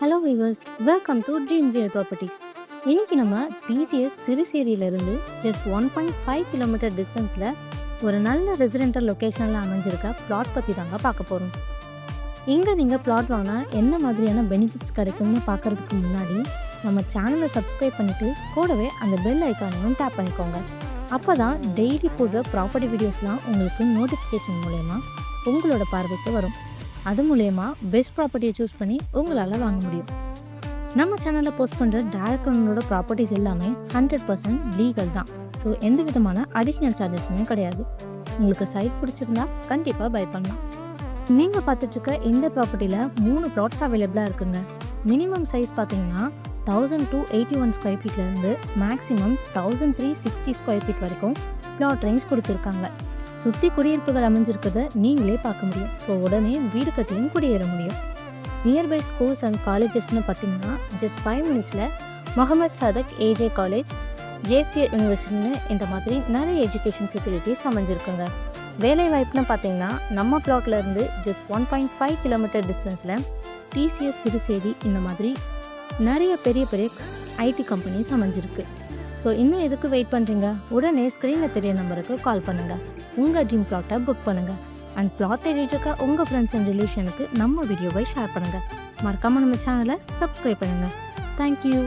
Hello viewers, welcome to dream real properties. இன்னைக்கு நம்ம TCS சிறுசேரியிலிருந்து just 1.5 kilometre டிஸ்டன்ஸில் ஒரு நல்ல ரெசிடென்டல் லொக்கேஷனில் அமைஞ்சிருக்க பிளாட் பற்றி தாங்க பார்க்க போகிறோம். இங்கே நீங்கள் பிளாட் வாங்கினா என்ன மாதிரியான பெனிஃபிட்ஸ் கிடைக்கும்னு பார்க்குறதுக்கு முன்னாடி நம்ம சேனலை சப்ஸ்கிரைப் பண்ணிவிட்டு கூடவே அந்த பெல் ஐக்கானையும் டேப் பண்ணிக்கோங்க. அப்போ தான் டெய்லி போடுற ப்ராப்பர்ட்டி வீடியோஸ்லாம் உங்களுக்கு நோட்டிஃபிகேஷன் மூலயமா உங்களோட பார்வைக்கு வரும். அது மூலயமா பெஸ்ட் ப்ராப்பர்ட்டியை சூஸ் பண்ணி உங்களால் வாங்க முடியும். நம்ம சேனலில் போஸ்ட் பண்ணுற டேரக்ட் ஓனரோட ப்ராப்பர்ட்டிஸ் எல்லாமே 100% லீகல் தான். ஸோ எந்த விதமான அடிஷ்னல் சார்ஜஸுமே கிடையாது. உங்களுக்கு சைட் பிடிச்சிருந்தா கண்டிப்பாக பை பண்ணலாம். நீங்கள் பார்த்துட்ருக்க இந்த ப்ராப்பர்ட்டியில் 3 ப்ளாட்ஸ் அவைலபிளாக இருக்குங்க. மினிமம் சைஸ் பார்த்தீங்கன்னா 1281 ஸ்கொயர் ஃபீட்லேருந்து மேக்ஸிமம் 1360 ஸ்கொயர் ஃபீட் வரைக்கும் பிளாட் ரேஞ்ச் கொடுத்துருக்காங்க. சுற்றி குடியிருப்புகள் அமைஞ்சிருக்கிறத நீங்களே பார்க்க முடியும். ஸோ உடனே வீடு கட்டியும் குடியேற முடியும். நியர்பை ஸ்கூல்ஸ் அண்ட் காலேஜஸ்னு பார்த்தீங்கன்னா ஜஸ்ட் 5 மினிட்ஸில் Mohammed Sadak AJ college, JPR யூனிவர்சிட்டின்னு இந்த மாதிரி நிறைய எஜுகேஷன் ஃபெசிலிட்டிஸ் அமைஞ்சிருக்குங்க. வேலை வாய்ப்புன்னு பார்த்தீங்கன்னா நம்ம பிளாட்ல இருந்து ஜஸ்ட் 1.5 கிலோமீட்டர் டிஸ்டன்ஸில் டிசிஎஸ் சிறுசேரி இந்த மாதிரி நிறைய பெரிய பெரிய ஐடி கம்பெனிஸ் அமைஞ்சிருக்கு. ஸோ இன்னும் எதுக்கு வெயிட் பண்ணுறீங்க? உடனே ஸ்க்ரீனில் தெரிய நம்பருக்கு கால் பண்ணுங்கள். உங்கள் ட்ரீம் பிளாட்டை புக் பண்ணுங்கள். அண்ட் பிளாட் தேடிட்டு இருக்க உங்கள் ஃப்ரெண்ட்ஸ் அண்ட் ரிலேஷனுக்கு நம்ம வீடியோவை ஷேர் பண்ணுங்கள். மறக்காமல் நம்ம சேனலை சப்ஸ்கிரைப் பண்ணுங்கள். தேங்க்யூ.